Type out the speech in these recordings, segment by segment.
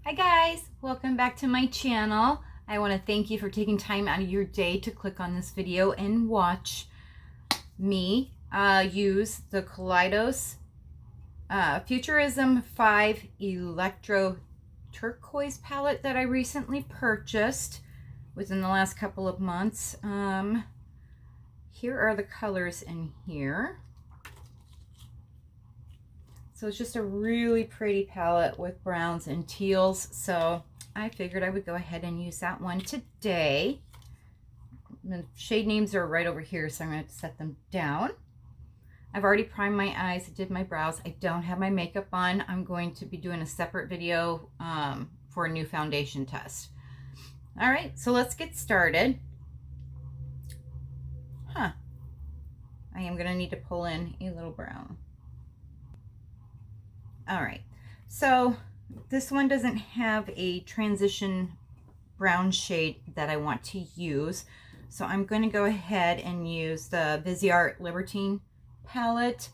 Hi guys, welcome back to my channel. I want to thank you for taking time out of your day to click on this video and watch me use the Kaleidos Futurism V Electro-Turquoise palette that I recently purchased within the last couple of months. Here are the colors in here. So it's just a really pretty palette with browns and teals. So I figured I would go ahead and use that one today. The shade names are right over here, so I'm going to set them down. I've already primed my eyes. I did my brows. I don't have my makeup on. I'm going to be doing a separate video for a new foundation test. All right, so let's get started. I am going to need to pull in a little brown. All right, so this one doesn't have a transition brown shade that I want to use. So I'm going to go ahead and use the Viseart Libertine palette,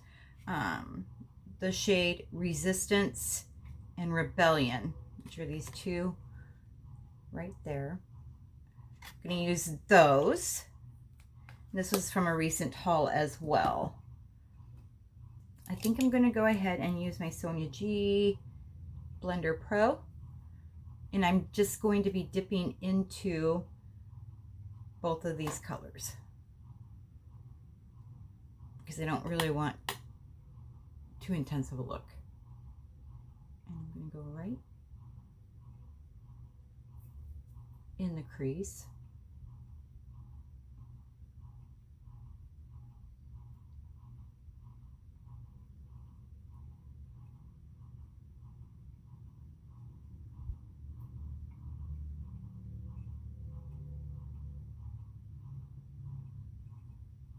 the shade Resistance and Rebellion, which are these two right there. I'm going to use those. This was from a recent haul as well. I think I'm going to go ahead and use my Sonia G Blender Pro, and I'm just going to be dipping into both of these colors because I don't really want too intense of a look. And I'm going to go right in the crease.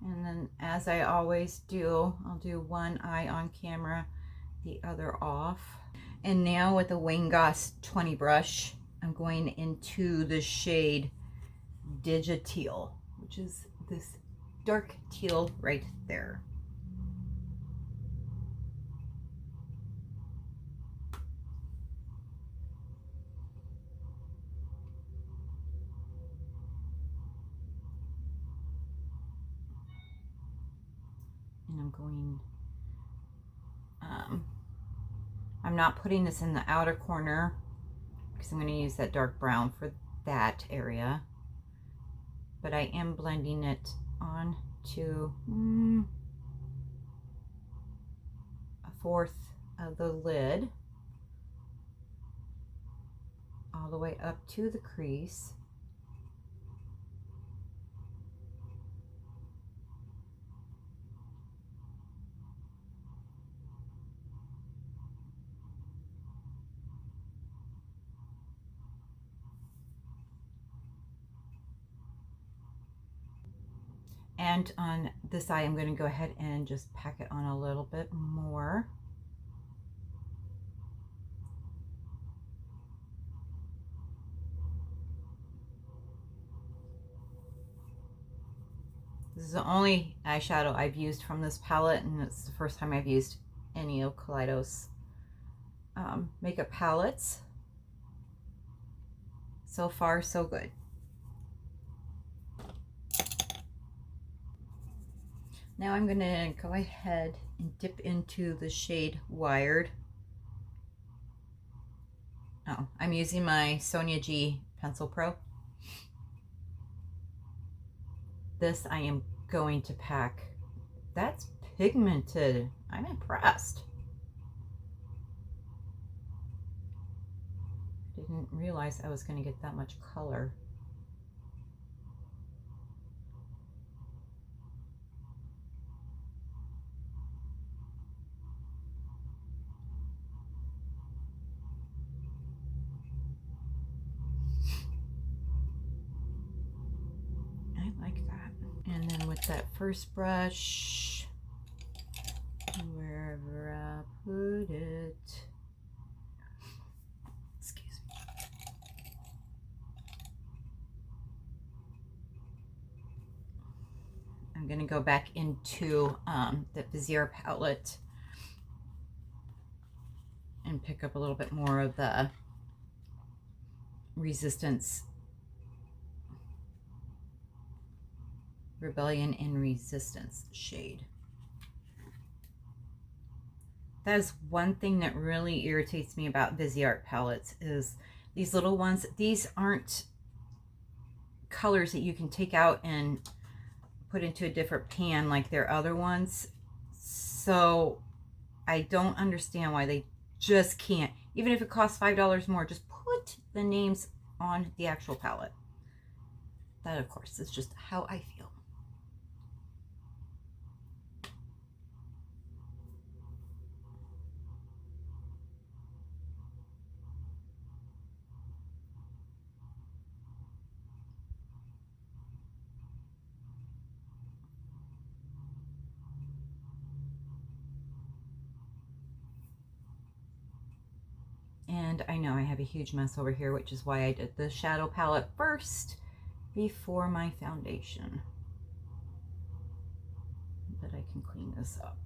And then, as I always do, I'll do one eye on camera, the other off. And now with the Wayne Goss 20 brush, I'm going into the shade Digiteal, which is this dark teal right there. And I'm going, I'm not putting this in the outer corner because I'm going to use that dark brown for that area, but I am blending it on to a fourth of the lid, all the way up to the crease. And on this eye, I'm going to go ahead and just pack it on a little bit more. This is the only eyeshadow I've used from this palette, and it's the first time I've used any of Kaleidos makeup palettes. So far, so good. Now I'm going to go ahead and dip into the shade Wired. Oh, I'm using my Sonia G Pencil Pro. This I am going to pack. That's pigmented. I'm impressed. Didn't realize I was going to get that much color. And then with that first brush, wherever I put it, excuse me, I'm going to go back into the Viseart palette and pick up a little bit more of the Resistance, Rebellion and Resistance shade. That is one thing that really irritates me about Viseart palettes, is these little ones. These aren't colors that you can take out and put into a different pan like their other ones. So I don't understand why they just can't, even if it costs $5 more, just put the names on the actual palette. That, of course, is just how I feel. And I know I have a huge mess over here, which is why I did the shadow palette first before my foundation. But I can clean this up.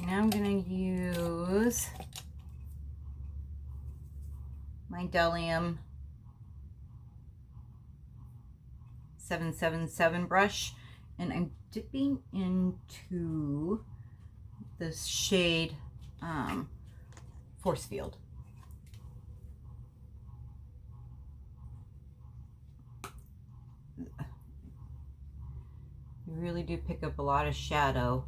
Now I'm going to use my Delium 777 brush, and I'm dipping into the shade Force Field. You really do pick up a lot of shadow.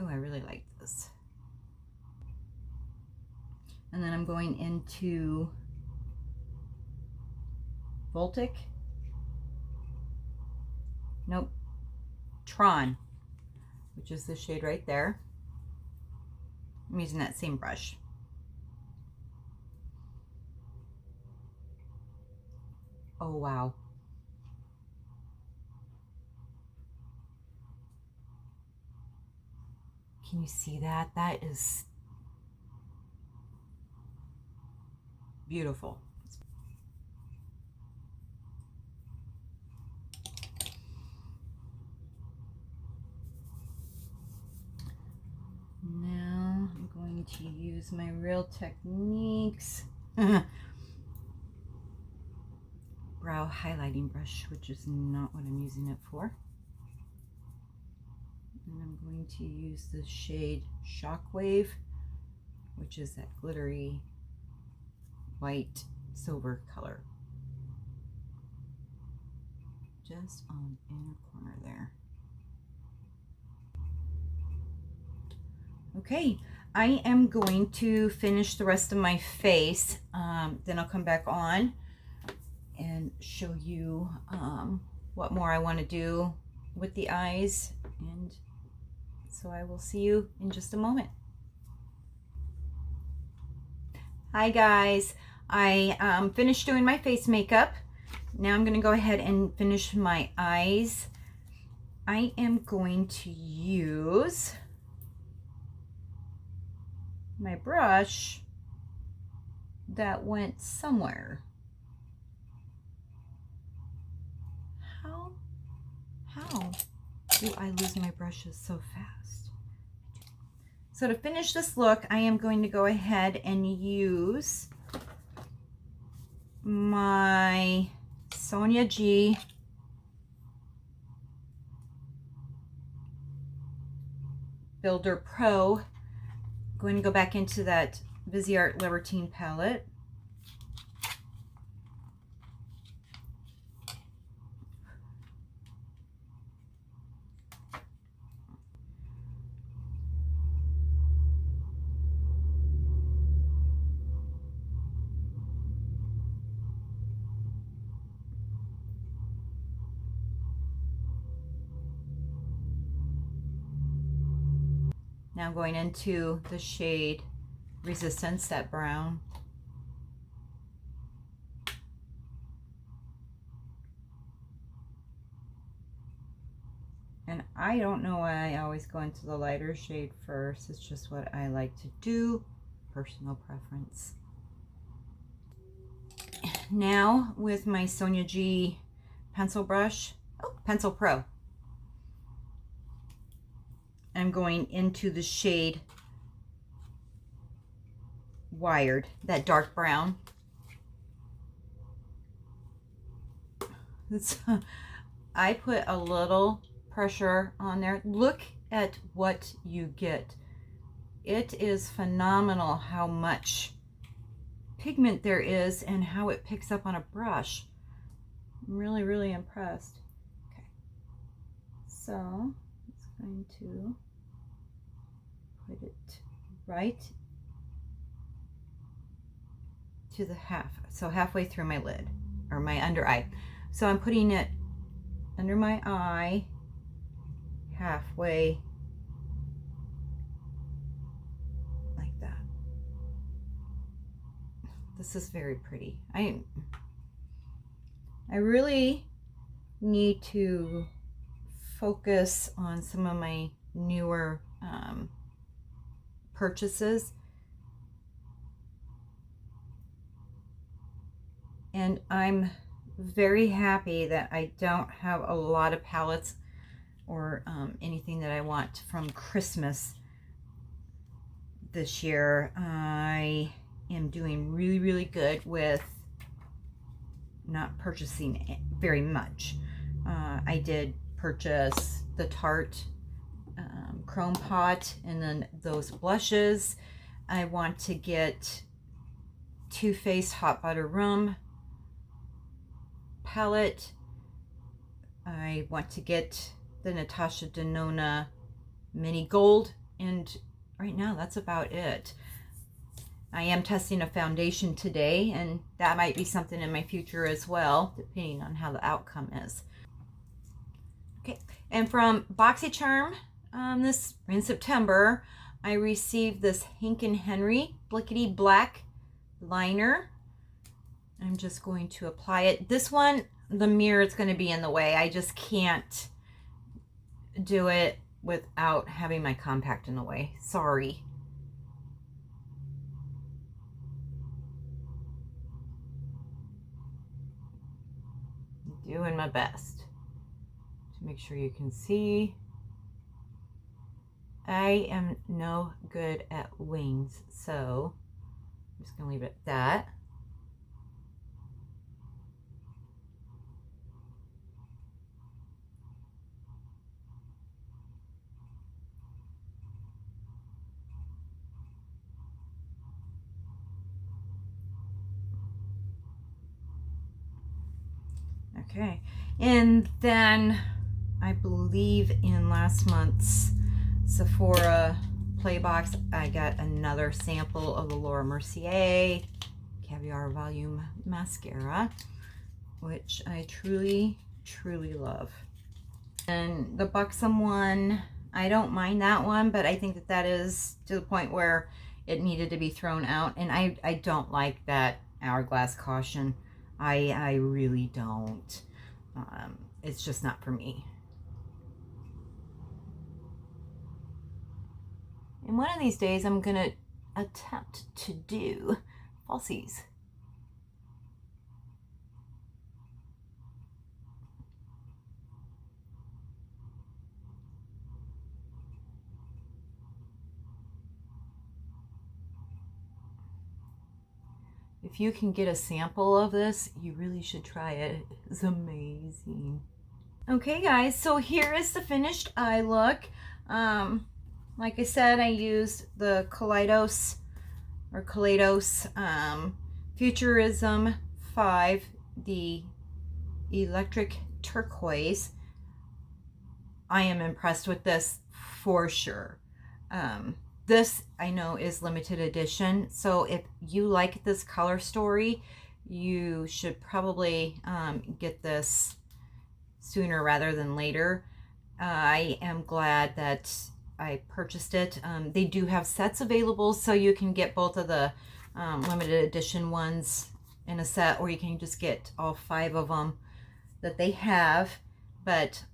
Oh, I really like this. And then I'm going into Voltic. Nope. Tron, which is the shade right there. I'm using that same brush. Oh, wow. Can you see that? That is beautiful. Now I'm going to use my Real Techniques brow highlighting brush, which is not what I'm using it for. And I'm going to use the shade Shockwave, which is that glittery white silver color. Just on the inner corner there. Okay, I am going to finish the rest of my face. Then I'll come back on and show you what more I want to do with the eyes. And so I will see you in just a moment. Hi guys, I finished doing my face makeup. Now I'm going to go ahead and finish my eyes. I am going to use my brush that went somewhere. How do I lose my brushes so fast? So to finish this look, I am going to go ahead and use my Sonia G Builder Pro. Going to go back into that Viseart Libertine palette. Now going into the shade Resistance, that brown. And I don't know why I always go into the lighter shade first. It's just what I like to do. Personal preference. Now with my Sonia G pencil brush, Pencil Pro, I'm going into the shade Wired, that dark brown. I put a little pressure on there. Look at what you get. It is phenomenal how much pigment there is and how it picks up on a brush. I'm really, really impressed. Okay, so it's going to put it right to the halfway through my lid, or my under eye. So I'm putting it under my eye, halfway, like that. This is very pretty. I really need to focus on some of my newer purchases. And I'm very happy that I don't have a lot of palettes or anything that I want from Christmas this year. I am doing really, really good with not purchasing very much. I did purchase the Tarte Chrome Pot and then those blushes. I want to get Too Faced Hot Butter Rum palette. I want to get the Natasha Denona Mini Gold, and right now that's about it. I am testing a foundation today, and that might be something in my future as well, depending on how the outcome is. Okay, and from BoxyCharm, this in September, I received this Hank & Henry Blickity Black liner. I'm just going to apply it. This one, the mirror is going to be in the way. I just can't do it without having my compact in the way. Sorry. I'm doing my best to make sure you can see. I am no good at wings, so I'm just going to leave it at that. Okay, and then I believe in last month's Sephora Playbox, I got another sample of the Laura Mercier Caviar Volume Mascara, which I truly, truly love. And the Buxom one, I don't mind that one, but I think that that is to the point where it needed to be thrown out. And I don't like that Hourglass Caution. I really don't. It's just not for me. And one of these days I'm gonna attempt to do falsies. If you can get a sample of this, you really should try it. It's amazing. Okay guys, so here is the finished eye look. Like I said, I used the Kaleidos Futurism V, the electric turquoise. I am impressed with this for sure. This I know is limited edition, so if you like this color story, you should probably get this sooner rather than later. I am glad that I purchased it. They do have sets available, so you can get both of the limited edition ones in a set, or you can just get all 5 of them that they have. But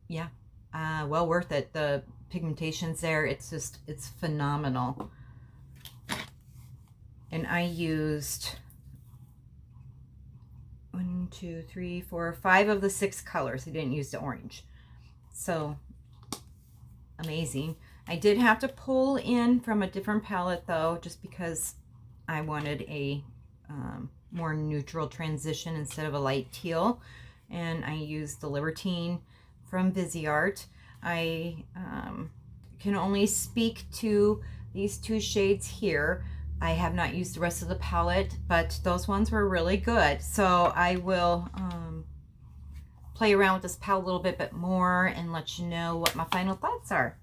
yeah, well worth it. The pigmentation's there. It's just, it's phenomenal. And I used 1, 2, 3, 4, 5 of the 6 colors. I didn't use the orange. So amazing. I did have to pull in from a different palette though, just because I wanted a more neutral transition instead of a light teal. And I used the Libertine from Viseart. I can only speak to these 2 shades here. I have not used the rest of the palette, but those ones were really good. So I will play around with this palette a little bit more and let you know what my final thoughts are.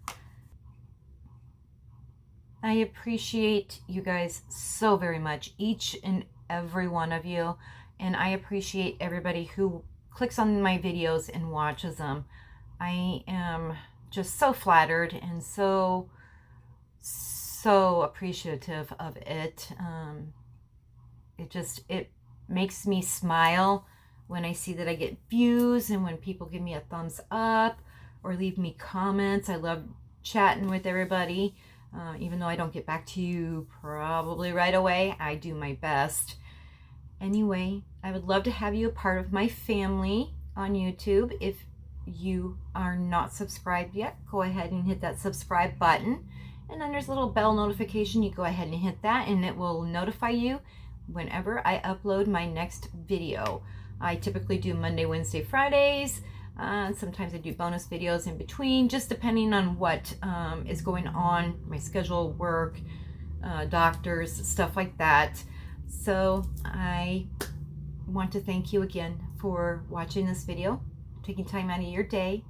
I appreciate you guys so very much, each and every one of you. And I appreciate everybody who clicks on my videos and watches them. I am just so flattered and so appreciative of it. It makes me smile when I see that I get views and when people give me a thumbs up or leave me comments. I love chatting with everybody. Even though I don't get back to you probably right away, I do my best. Anyway, I would love to have you a part of my family on YouTube. If you are not subscribed yet, go ahead and hit that subscribe button. And then there's a little bell notification. You go ahead and hit that and it will notify you whenever I upload my next video. I typically do Monday, Wednesday, Fridays. Sometimes I do bonus videos in between, just depending on what is going on, my schedule, work, doctors, stuff like that. So I want to thank you again for watching this video, taking time out of your day.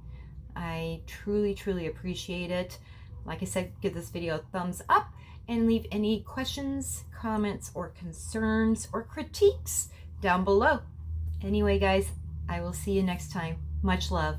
I truly, truly appreciate it. Like I said, give this video a thumbs up and leave any questions, comments, or concerns or critiques down below. Anyway, guys, I will see you next time. Much love.